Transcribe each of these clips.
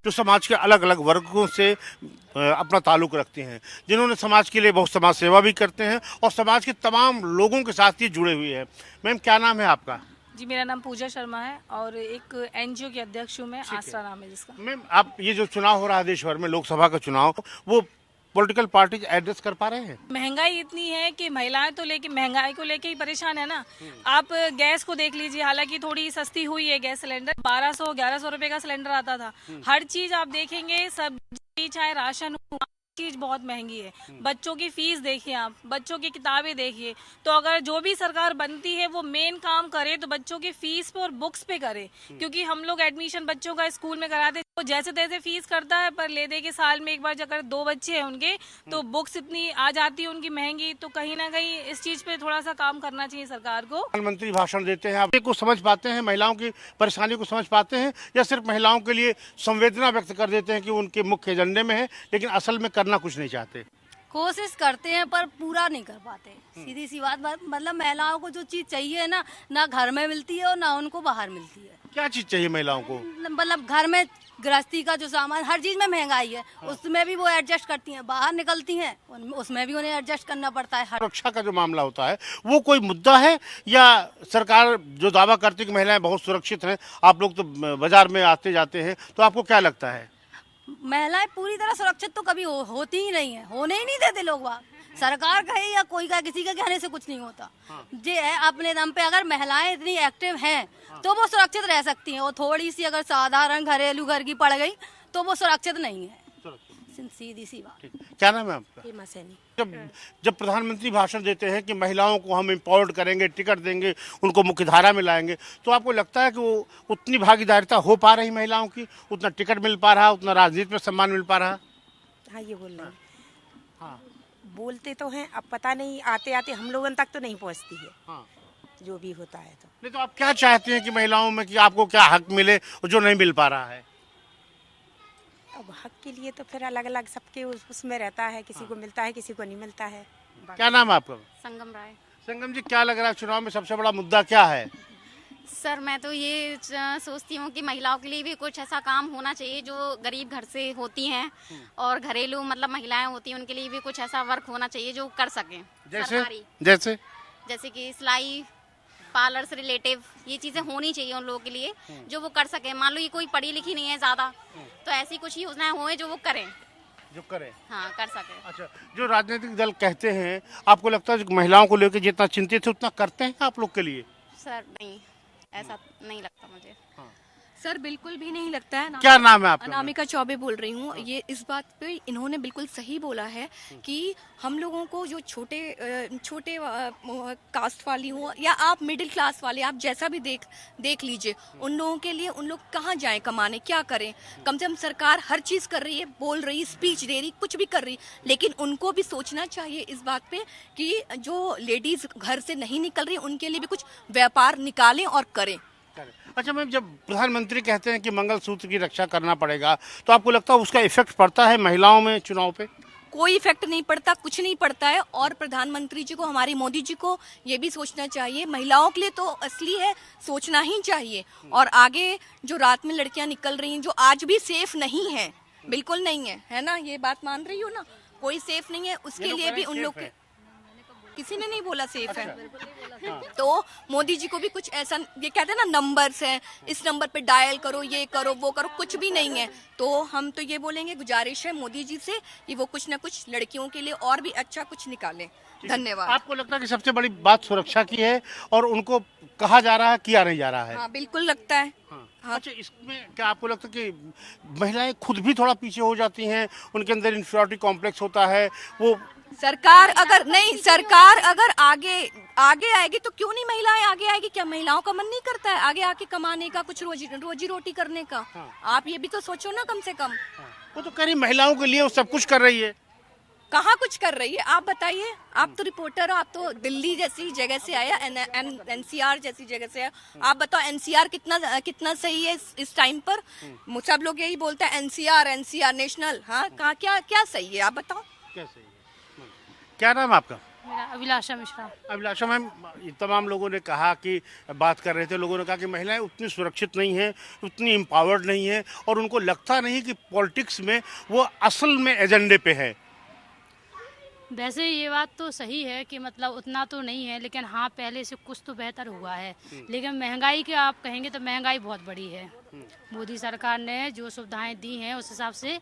जो समाज के अलग अलग वर्गों से अपना ताल्लुक रखते हैं, जिन्होंने समाज के लिए बहुत समाज सेवा भी करते हैं और समाज के तमाम लोगों के साथ ये जुड़े हुए हैं। मैम, क्या नाम है आपका? जी, मेरा नाम पूजा शर्मा है और एक एनजीओ की अध्यक्ष हूँ मैं, आसरा नाम है जिसका। मैम, आप ये जो चुनाव हो रहा है देश भर में, लोकसभा का चुनाव, वो पॉलिटिकल पार्टीज एड्रेस कर पा रहे हैं? महंगाई इतनी है कि महिलाएं तो लेके महंगाई को लेके ही परेशान है ना। आप गैस को देख लीजिए, हालांकि थोड़ी सस्ती हुई है गैस सिलेंडर, 1200-1100 रुपए का सिलेंडर आता था। हर चीज आप देखेंगे, सब्जी चाहे राशन हो, चीज बहुत महंगी है। बच्चों की फीस देखिए, आप बच्चों की किताबें देखिए। तो अगर जो भी सरकार बनती है वो मेन काम करे तो बच्चों की फीस पे और बुक्स पे करे, क्योंकि हम लोग एडमिशन बच्चों का स्कूल में कराते तो जैसे तैसे फीस करता है, पर ले दे के साल में एक बार अगर 2 बच्चे हैं उनके तो बुक्स इतनी आ जाती है उनकी महंगी। तो कहीं ना कहीं इस चीज पे थोड़ा सा काम करना चाहिए सरकार को। प्रधानमंत्री भाषण देते हैं, आप को समझ पाते हैं, महिलाओं की परेशानी को समझ पाते हैं, या सिर्फ महिलाओं के लिए संवेदना व्यक्त कर देते हैं कि उनके मुख्य एजेंडे में है, लेकिन असल में करना कुछ नहीं चाहते? कोशिश करते हैं पर पूरा नहीं कर पाते। सीधी सी बात, मतलब महिलाओं को जो चीज चाहिए ना घर में मिलती है और ना उनको बाहर मिलती है। क्या चीज चाहिए महिलाओं को? मतलब घर में गृहस्थी का जो सामान, हर चीज में महंगाई है, उसमें भी वो एडजस्ट करती हैं। बाहर निकलती हैं उसमें भी उन्हें एडजस्ट करना पड़ता है। सुरक्षा का जो मामला होता है वो कोई मुद्दा है, या सरकार जो दावा करती है कि महिलाएं बहुत सुरक्षित हैं, आप लोग तो बाजार में आते जाते हैं, तो आपको क्या लगता है? महिलाएं पूरी तरह सुरक्षित तो कभी होती ही नहीं है, होने ही नहीं देते लोग वहाँ। सरकार कहे या कोई कहे, किसी के कहने से कुछ नहीं होता। जे है अपने दम पे, अगर महिलाएं इतनी एक्टिव हैं तो वो सुरक्षित रह सकती हैं। वो थोड़ी सी अगर साधारण घरेलू घर की पड़ गई तो वो सुरक्षित नहीं है। सीधी सी बात। क्या नाम है आपका? जब प्रधानमंत्री भाषण देते हैं कि महिलाओं को हम एम्पावर्ड करेंगे, टिकट देंगे, उनको मुख्यधारा में लाएंगे, तो आपको लगता है कि वो उतनी भागीदारिता हो पा रही महिलाओं की, उतना टिकट मिल पा रहा, उतना राजनीति में सम्मान मिल पा रहा? हाँ, ये बोल रहे हैं। हाँ, बोलते तो हैं, अब पता नहीं आते आते हम लोगों तक तो नहीं पहुंचती है। हाँ, जो भी होता है तो नहीं तो आप क्या चाहते हैं कि महिलाओं में कि आपको क्या हक मिले जो नहीं मिल पा रहा है? अब हक के लिए तो फिर अलग अलग सबके उसमें रहता है, किसी को मिलता है किसी को नहीं मिलता है। क्या नाम है आपका? संगम राय। संगम जी, क्या लग रहा है चुनाव में सबसे बड़ा मुद्दा क्या है? सर, मैं तो ये सोचती हूँ कि महिलाओं के लिए भी कुछ ऐसा काम होना चाहिए जो गरीब घर से होती हैं और घरेलू मतलब महिलाएं होती हैं, उनके लिए भी कुछ ऐसा वर्क होना चाहिए जो कर सकें। जैसे जैसे कि सिलाई, पार्लर से रिलेटिव ये चीजें होनी चाहिए उन लोगों के लिए जो वो कर सकें। मान लो ये कोई पढ़ी लिखी नहीं है ज्यादा, तो ऐसी कुछ योजनाएं होए जो वो करें, जो करें। हाँ, कर सकें। अच्छा, जो राजनीतिक दल कहते हैं, आपको लगता है कि महिलाओं को लेकर जितना चिंतित है उतना करते हैं आप लोग के लिए? सर नहीं, ऐसा नहीं लगता मुझे। सर बिल्कुल भी नहीं लगता है। क्या नाम है आपका? अनामिका चौबे बोल रही हूँ। ये इस बात पे इन्होंने बिल्कुल सही बोला है कि हम लोगों को जो छोटे कास्ट वाली हो या आप मिडिल क्लास वाले, आप जैसा भी देख लीजिए, उन लोगों के लिए उन लोग कहाँ जाएं कमाने, क्या करें? कम से कम सरकार हर चीज़ कर रही है, बोल रही, स्पीच दे रही, कुछ भी कर रही, लेकिन उनको भी सोचना चाहिए इस बात पे कि जो लेडीज़ घर से नहीं निकल रही उनके लिए भी कुछ व्यापार निकालें और करें। अच्छा मैम, जब प्रधानमंत्री कहते हैं कि मंगलसूत्र की रक्षा करना पड़ेगा, तो आपको लगता है उसका इफेक्ट पड़ता है महिलाओं में चुनाव पे? कोई इफेक्ट नहीं पड़ता, कुछ नहीं पड़ता है। और प्रधानमंत्री जी को, हमारी मोदी जी को ये भी सोचना चाहिए, महिलाओं के लिए तो असली है, सोचना ही चाहिए। और आगे जो रात में लड़कियां निकल रही हैं जो आज भी सेफ नहीं है, बिल्कुल नहीं है ना? ये बात मान रही हो ना? कोई सेफ नहीं है, उसके लिए भी उन लोग किसी ने नहीं बोला सेफ है। तो मोदी जी को भी कुछ ऐसा, ये कहते हैं ना नंबर्स हैं, इस नंबर पे डायल करो, ये करो, वो करो, कुछ भी नहीं है। तो हम तो ये बोलेंगे, गुजारिश है मोदी जी से कि वो कुछ ना कुछ लड़कियों के लिए और भी अच्छा कुछ निकालें। धन्यवाद। आपको लगता है कि सबसे बड़ी बात सुरक्षा की है और उनको कहा जा रहा है, किया नहीं जा रहा है? हाँ, बिल्कुल लगता है। हाँ। अच्छा, इसमें क्या आपको लगता है कि महिलाएं खुद भी थोड़ा पीछे हो जाती हैं, उनके अंदर इंफीरियरिटी कॉम्प्लेक्स होता है? वो सरकार अगर आगे आएगी तो क्यों नहीं महिलाएं आगे आएगी? क्या महिलाओं का मन नहीं करता है आगे आके कमाने का, कुछ रोजी रोटी करने का? आप ये भी तो सोचो ना, कम से कम। वो तो कह रही महिलाओं के लिए वो सब कुछ कर रही है। कहाँ कुछ कर रही है? आप बताइए। आप तो रिपोर्टर हो, आप तो दिल्ली जैसी जगह से आया, एनसीआर जैसी जगह से आया। आप बताओ एनसीआर कितना सही है इस टाइम पर? सब लोग यही बोलते हैं एनसीआर नेशनल। हाँ, कहाँ क्या सही है? आप बताओ। क्या सही है? क्या नाम है आपका? मेरा अभिलाषा मिश्रा। अभिलाषा मैम, तमाम लोगों ने कहा कि बात कर रहे थे, लोगों ने कहा कि महिलाएं उतनी सुरक्षित नहीं हैं, उतनी एम्पावर्ड नहीं है, और उनको लगता नहीं कि पॉलिटिक्स में वो असल में एजेंडे पे है। वैसे ये बात तो सही है कि मतलब उतना तो नहीं है, लेकिन हाँ पहले से कुछ तो बेहतर हुआ है। लेकिन महंगाई के आप कहेंगे तो महंगाई बहुत बड़ी है। मोदी सरकार ने जो सुविधाएं दी हैं उस हिसाब से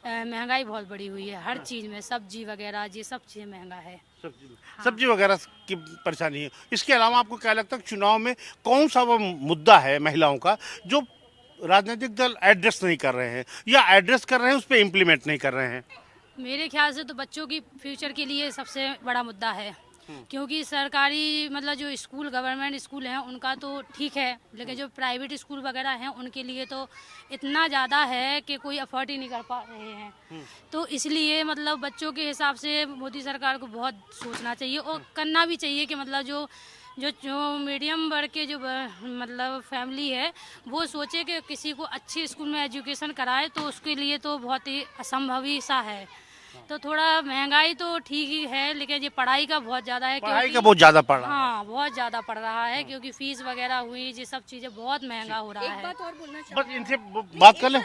महंगाई बहुत बड़ी हुई है। हर चीज़ में सब्जी वगैरह ये सब चीज़ें महंगा है। सब्जी वगैरह की परेशानी है। इसके अलावा आपको क्या लगता है चुनाव में कौन सा वो मुद्दा है महिलाओं का जो राजनीतिक दल एड्रेस नहीं कर रहे हैं, या एड्रेस कर रहे हैं उस पर इम्प्लीमेंट नहीं कर रहे हैं? मेरे ख्याल से तो बच्चों की फ्यूचर के लिए सबसे बड़ा मुद्दा है, क्योंकि सरकारी मतलब जो स्कूल गवर्नमेंट स्कूल हैं उनका तो ठीक है, लेकिन जो प्राइवेट स्कूल वगैरह हैं उनके लिए तो इतना ज़्यादा है कि कोई अफोर्ड ही नहीं कर पा रहे हैं। तो इसलिए मतलब बच्चों के हिसाब से मोदी सरकार को बहुत सोचना चाहिए और करना भी चाहिए कि मतलब जो मीडियम वर्ग के जो मतलब फैमिली है वो सोचे कि किसी को अच्छे स्कूल में एजुकेशन कराए, तो उसके लिए तो बहुत ही असंभव ही सा है। तो थोड़ा महंगाई तो ठीक ही है, लेकिन ये पढ़ाई का बहुत ज़्यादा है। पढ़ाई का बहुत ज़्यादा पड़ रहा है। हाँ बहुत ज़्यादा पड़ रहा है, क्योंकि फीस वगैरह हुई, ये सब चीज़ें बहुत महंगा हो रहा है। एक बात और बोलना बस इनसे बात कर ले।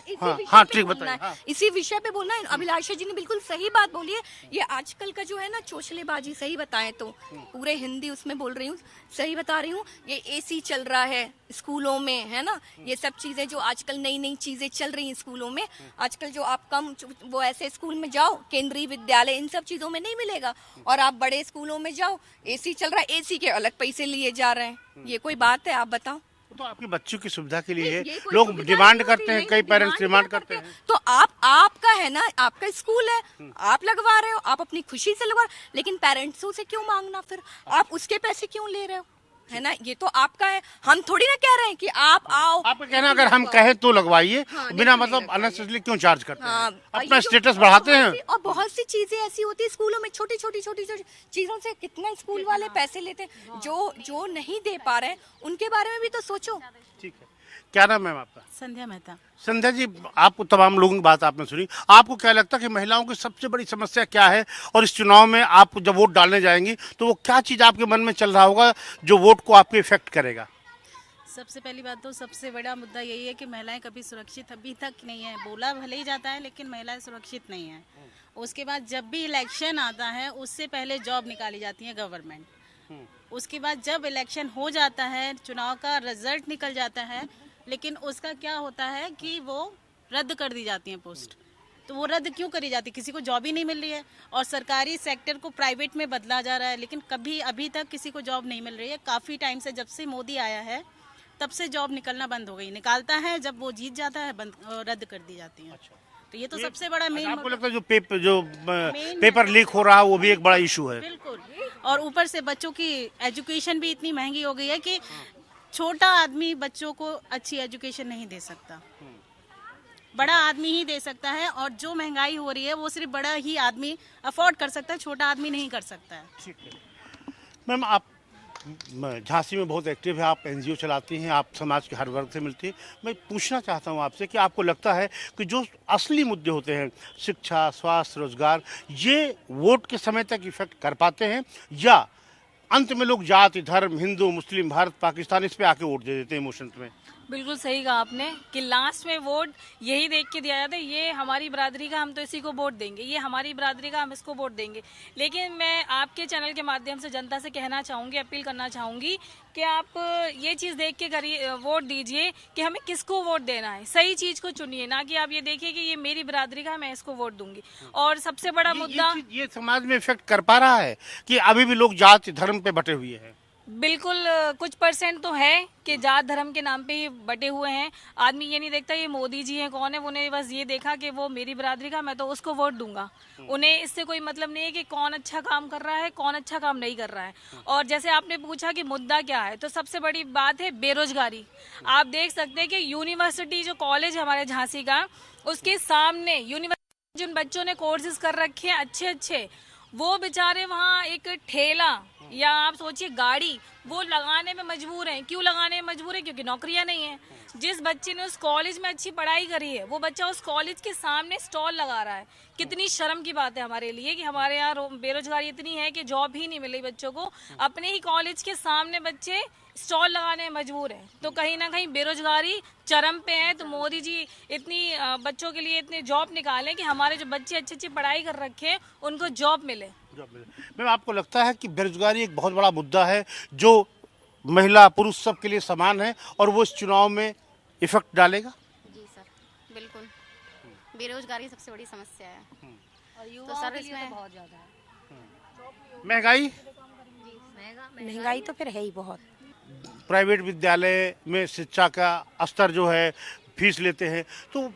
हाँ ठीक बताइए। हाँ। इसी विषय पे बोलना है। अभिलाषा जी ने बिल्कुल सही बात बोली है। ये आजकल का जो है ना चोचलेबाजी, सही बताएं तो पूरे हिंदी उसमें बोल रही हूँ, सही बता रही हूँ। ये एसी चल रहा है स्कूलों में, है ना, ये सब चीजें जो आजकल नई नई चीजें चल रही हैं स्कूलों में आजकल, जो आप कम वो ऐसे स्कूल में जाओ केंद्रीय विद्यालय, इन सब चीजों में नहीं मिलेगा। और आप बड़े स्कूलों में जाओ, एसी चल रहा है, एसी के अलग पैसे लिए जा रहे हैं। ये कोई बात है? आप बताओ। तो आपके बच्चों की सुविधा के लिए है, ये कोई लोग सुविधा डिमांड नहीं करते होती, हैं, नहीं, कई पेरेंट्स डिमांड डिमांड क्या करते हैं। तो आपका है ना, आपका स्कूल है, आप लगवा रहे हो, आप अपनी खुशी से लगवा रहे हो, लेकिन पेरेंट्सों से क्यों मांगना? फिर आप उसके पैसे क्यों ले रहे हो? है ना, ये तो आपका है। हम थोड़ी ना कह रहे हैं कि आप आओ। आपका कहना अगर हम कहें तो लगवाइए, हाँ, बिना नहीं मतलब लगवाइए। अननेसेसरी क्यों चार्ज करते हाँ, हैं? अपना ये जो स्टेटस बढ़ाते हैं। और बहुत सी चीजें ऐसी होती है स्कूलों में, छोटी छोटी चीजों से कितना स्कूल वाले पैसे लेते हैं। जो नहीं दे पा रहे हैं उनके बारे में भी तो सोचो। ठीक है, क्या नाम है आपका? संध्या मेहता। संध्या जी, आपको तमाम लोगों की बात आपने सुनी, आपको क्या लगता है कि महिलाओं की सबसे बड़ी समस्या क्या है, और इस चुनाव में आप जब वोट डालने जाएंगी तो वो क्या चीज़ आपके मन में चल रहा होगा जो वोट को आपके इफेक्ट करेगा? सबसे पहली बात तो सबसे बड़ा मुद्दा यही है कि महिलाएं कभी सुरक्षित अभी तक नहीं है। बोला भले ही जाता है लेकिन महिलाएं सुरक्षित नहीं है। उसके बाद जब भी इलेक्शन आता है उससे पहले जॉब निकाली जाती है गवर्नमेंट। उसके बाद जब इलेक्शन हो जाता है, चुनाव का रिजल्ट निकल जाता है, लेकिन उसका क्या होता है कि वो रद्द कर दी जाती है पोस्ट। तो वो रद्द क्यों करी जाती है? किसी को जॉब ही नहीं मिल रही है और सरकारी सेक्टर को प्राइवेट में बदला जा रहा है, लेकिन कभी अभी तक किसी को जॉब नहीं मिल रही है। काफ़ी टाइम से, जब से मोदी आया है तब से जॉब निकलना बंद हो गई। निकालता है, जब वो जीत जाता है रद्द कर दी जाती है। तो ये तो सबसे बड़ा मेन। आपको लगता है जो पेपर लीक हो रहा है वो भी एक बड़ा इशू है? बिल्कुल। और ऊपर से बच्चों की एजुकेशन भी इतनी महंगी हो गई है कि छोटा आदमी बच्चों को अच्छी एजुकेशन नहीं दे सकता, बड़ा आदमी ही दे सकता है। और जो महंगाई हो रही है वो सिर्फ बड़ा ही आदमी अफोर्ड कर सकता है, छोटा आदमी नहीं कर सकता है। ठीक है मैम, आप झांसी में बहुत एक्टिव है, आप एनजीओ चलाती हैं, आप समाज के हर वर्ग से मिलती हैं। मैं पूछना चाहता हूं आपसे कि आपको लगता है कि जो असली मुद्दे होते हैं, शिक्षा, स्वास्थ्य, रोजगार, ये वोट के समय तक इफेक्ट कर पाते हैं, या अंत में लोग जाति, धर्म, हिंदू, मुस्लिम, भारत, पाकिस्तान, इस पे आके वोट दे देते हैं इमोशंस में? बिल्कुल सही कहा आपने कि लास्ट में वोट यही देख के दिया जाता है, ये हमारी बरादरी का, हम तो इसी को वोट देंगे, ये हमारी बरादरी का, हम इसको वोट देंगे। लेकिन मैं आपके चैनल के माध्यम से जनता से कहना चाहूँगी, अपील करना चाहूँगी कि आप ये चीज़ देख के करिए, वोट दीजिए कि हमें किसको वोट देना है। सही चीज़ को चुनिए, ना कि आप ये देखिए कि ये मेरी बरादरी का, मैं इसको वोट दूंगी। और सबसे बड़ा मुद्दा ये समाज में इफेक्ट कर पा रहा है कि अभी भी लोग जाति धर्म पे बटे हुए हैं? बिल्कुल, कुछ परसेंट तो है कि जात धर्म के नाम पे ही बटे हुए हैं। आदमी ये नहीं देखता ये मोदी जी हैं कौन है, उन्हें बस ये देखा कि वो मेरी बरादरी का, मैं तो उसको वोट दूंगा। उन्हें इससे कोई मतलब नहीं है कि कौन अच्छा काम कर रहा है, कौन अच्छा काम नहीं कर रहा है। और जैसे आपने पूछा कि मुद्दा क्या है, तो सबसे बड़ी बात है बेरोजगारी। आप देख सकते हैं कि यूनिवर्सिटी जो कॉलेज है हमारे झांसी का, उसके सामने यूनिवर्सिटी जिन बच्चों ने कोर्सेज कर रखे हैं अच्छे अच्छे, वो बेचारे वहाँ एक ठेला या आप सोचिए गाड़ी वो लगाने में मजबूर हैं। क्यों लगाने में मजबूर है? क्योंकि नौकरियां नहीं है। जिस बच्चे ने उस कॉलेज में अच्छी पढ़ाई करी है वो बच्चा उस कॉलेज के सामने स्टॉल लगा रहा है। कितनी शर्म की बात है हमारे लिए कि हमारे यहाँ बेरोजगारी इतनी है कि जॉब ही नहीं मिल रही बच्चों को। अपने ही कॉलेज के सामने बच्चे स्टॉल लगाने में मजबूर हैं, तो कहीं ना कहीं बेरोजगारी चरम पे है। तो मोदी जी इतनी बच्चों के लिए इतने जॉब निकालें कि हमारे जो बच्चे अच्छी अच्छी पढ़ाई कर रखे हैं उनको जॉब मिले। मैम, आपको लगता है कि बेरोजगारी एक बहुत बड़ा मुद्दा है जो महिला पुरुष सब के लिए समान है और वो इस चुनाव में इफेक्ट डालेगा? जी सर, बिल्कुल। बेरोजगारी सबसे बड़ी समस्या है और तो युवाओं सर के लिए इसमें तो बहुत ज्यादा है। महंगाई तो फिर है ही बहुत। प्राइवेट विद्यालय में शिक्षा का स्तर जो है फीस लेते हैं, तो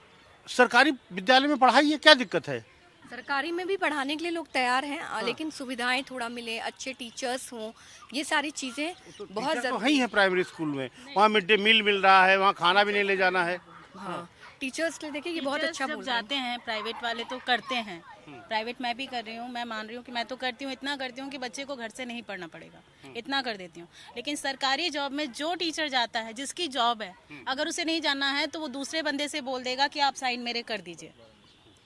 सरकारी विद्यालय में पढ़ाई है, क्या दिक्कत है? सरकारी में भी पढ़ाने के लिए लोग तैयार हैं, लेकिन सुविधाएं थोड़ा मिले, अच्छे टीचर्स हों, ये सारी चीजें बहुत टीचर तो जरूरी है प्राइमरी स्कूल में, वहाँ मिड डे मील मिल रहा है, वहाँ खाना भी नहीं ले जाना है। हाँ, टीचर्स के लिए देखिए ये बहुत टीचर्स अच्छा जब बोल रहे हैं। जाते हैं प्राइवेट वाले तो करते हैं। प्राइवेट मैं भी कर रही हूँ, मैं मान रही हूँ कि मैं तो करती हूँ, इतना करती हूँ कि बच्चे को घर से नहीं पढ़ना पड़ेगा, इतना कर देती हूँ। लेकिन सरकारी जॉब में जो टीचर जाता है, जिसकी जॉब है, अगर उसे नहीं जाना है तो वो दूसरे बंदे से बोल देगा कि आप साइन मेरे कर दीजिए,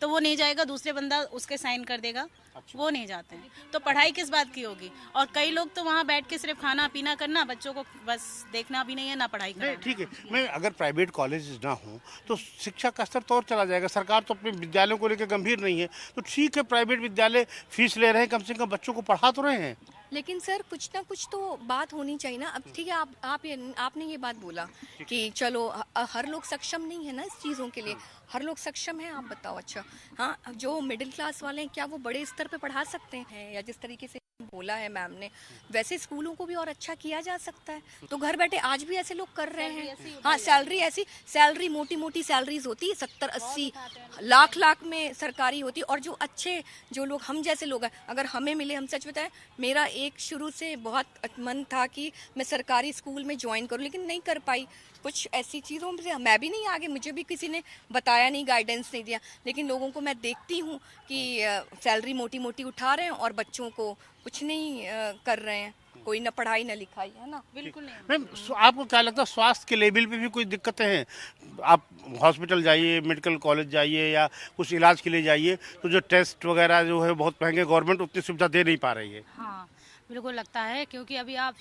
तो वो नहीं जाएगा, दूसरे बंदा उसके साइन कर देगा, वो नहीं जाते हैं। तो पढ़ाई किस बात की होगी? और कई लोग तो वहाँ बैठ के सिर्फ खाना पीना करना, बच्चों को बस देखना भी नहीं है, ना पढ़ाई करना। ठीक है, मैं अगर प्राइवेट कॉलेज ना हो तो शिक्षा का स्तर तो और चला जाएगा। सरकार तो अपने विद्यालयों को लेकर गंभीर नहीं है, तो ठीक है प्राइवेट विद्यालय फीस ले रहे हैं, कम से कम बच्चों को पढ़ा तो रहे हैं। लेकिन सर कुछ ना कुछ तो बात होनी चाहिए ना। अब ठीक है, आपने ये बात बोला कि चलो हर लोग सक्षम नहीं है ना इस चीज़ों के लिए, हर लोग सक्षम हैं, आप बताओ। अच्छा हाँ, जो मिडिल क्लास वाले हैं क्या वो बड़े स्तर पे पढ़ा सकते हैं? या जिस तरीके से बोला है मैम ने, वैसे स्कूलों को भी और अच्छा किया जा सकता है। तो घर बैठे आज भी ऐसे लोग कर रहे हैं। हाँ, सैलरी मोटी मोटी सैलरीज होती है, 70-80 लाख में सरकारी होती है। और जो अच्छे जो लोग हम जैसे लोग हैं, अगर हमें मिले, हम सच बताएं, मेरा एक शुरू से बहुत मन था कि मैं सरकारी स्कूल में ज्वाइन करूं, लेकिन नहीं कर पाई। कुछ ऐसी चीज़ों से मैं भी नहीं आगे, मुझे भी किसी ने बताया नहीं, गाइडेंस नहीं दिया। लेकिन लोगों को मैं देखती हूँ कि सैलरी मोटी मोटी उठा रहे हैं और बच्चों को कुछ नहीं कर रहे हैं, कोई ना पढ़ाई ना लिखाई, है ना? बिल्कुल नहीं। मैम, आपको क्या लगता है स्वास्थ्य के लेवल पे भी कोई दिक्कतें हैं? आप हॉस्पिटल जाइए, मेडिकल कॉलेज जाइए या कुछ इलाज के लिए जाइए, तो जो टेस्ट वगैरह जो है बहुत महंगे, गवर्नमेंट उतनी सुविधा दे नहीं पा रही है। हाँ, बिल्कुल लगता है, क्योंकि अभी आप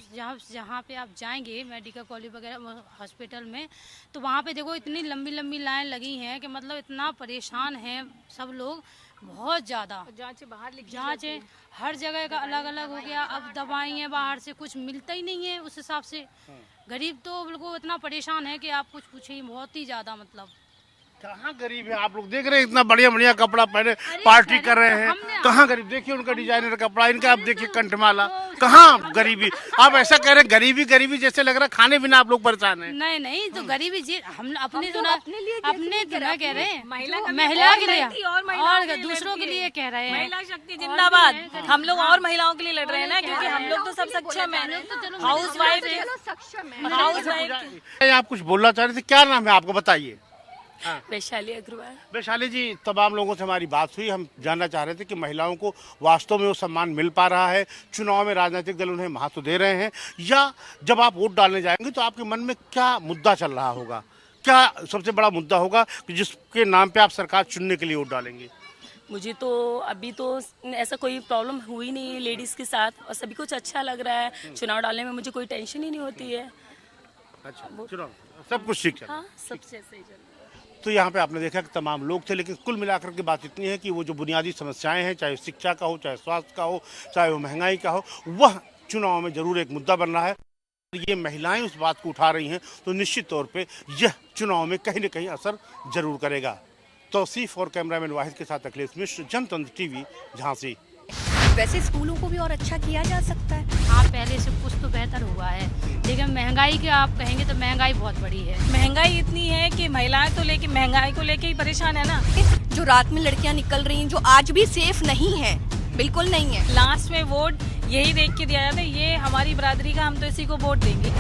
जहाँ पे आप जाएंगे मेडिकल कॉलेज वगैरह हॉस्पिटल में, तो वहाँ पे देखो इतनी लंबी लंबी लाइन लगी हैं कि मतलब इतना परेशान हैं सब लोग, बहुत ज़्यादा। जाँचें हर जगह का अलग अलग हो गया। अब दवाइयाँ बाहर से कुछ मिलता ही नहीं है, उस हिसाब से गरीब तो बिल्कुल इतना परेशान है कि आप कुछ पूछिए, बहुत ही ज़्यादा। मतलब कहाँ गरीब है? आप लोग देख रहे हैं इतना बढ़िया बढ़िया कपड़ा पहने पार्टी कर रहे हैं, कहाँ गरीब? देखिए उनका डिजाइनर कपड़ा, इनका आप देखिए कंठमाला, कहाँ गरीबी? आप ऐसा कह रहे हैं गरीबी जैसे लग रहा है खाने बिना आप लोग परेशान हैं। नहीं, तो गरीबी जी हम अपने तो अपने कह रहे हैं, महिला के लिए और दूसरों के लिए कह रहे हैं। महिला शक्ति जिंदाबाद। हम लोग और महिलाओं के लिए लड़ रहे हैं ना, क्योंकि हम लोग तो सब सक्षम है, हाउस वाइफ। आप कुछ बोलना चाह रहे थे, क्या नाम है आपको, बताइए? वैशाली अग्रवाल। वैशाली जी, तमाम लोगों से हमारी बात हुई, हम जानना चाह रहे थे कि महिलाओं को वास्तव में वो सम्मान मिल पा रहा है? चुनाव में राजनीतिक दल उन्हें महत्व दे रहे हैं, या जब आप वोट डालने जाएंगे तो आपके मन में क्या मुद्दा चल रहा होगा? क्या सबसे बड़ा मुद्दा होगा कि जिसके नाम पे आप सरकार चुनने के लिए वोट डालेंगे? मुझे तो अभी तो ऐसा कोई प्रॉब्लम हुई नहीं है लेडीज़ के साथ, और सभी कुछ अच्छा लग रहा है। चुनाव डालने में मुझे कोई टेंशन ही नहीं होती है। अच्छा, चुनाव सब कुछ ठीक है? हाँ, सबसे सही चल रहा है। तो यहाँ पे आपने देखा कि तमाम लोग थे, लेकिन कुल मिलाकर के बात इतनी है कि वो जो बुनियादी समस्याएं हैं, चाहे शिक्षा का हो, चाहे स्वास्थ्य का हो, चाहे वो महंगाई का हो, वह चुनाव में जरूर एक मुद्दा बन रहा है। ये महिलाएं उस बात को उठा रही हैं, तो निश्चित तौर पे यह चुनाव में कहीं न कहीं असर जरूर करेगा। तौसीफ और कैमरामैन वाहिद के साथ अखिलेश मिश्र, जनतंत्र टीवी, झांसी। वैसे स्कूलों को भी और अच्छा किया जा सकता है। हाँ, पहले से कुछ तो बेहतर हुआ है, लेकिन महंगाई के आप कहेंगे तो महंगाई बहुत बड़ी है। महंगाई इतनी है कि महिलाएं तो लेके महंगाई को लेके ही परेशान है ना। जो रात में लड़कियां निकल रही हैं, जो आज भी सेफ नहीं है, बिल्कुल नहीं है। लास्ट में वोट यही देख के दिया जाता है, ये हमारी बरादरी का, हम तो इसी को वोट देंगे।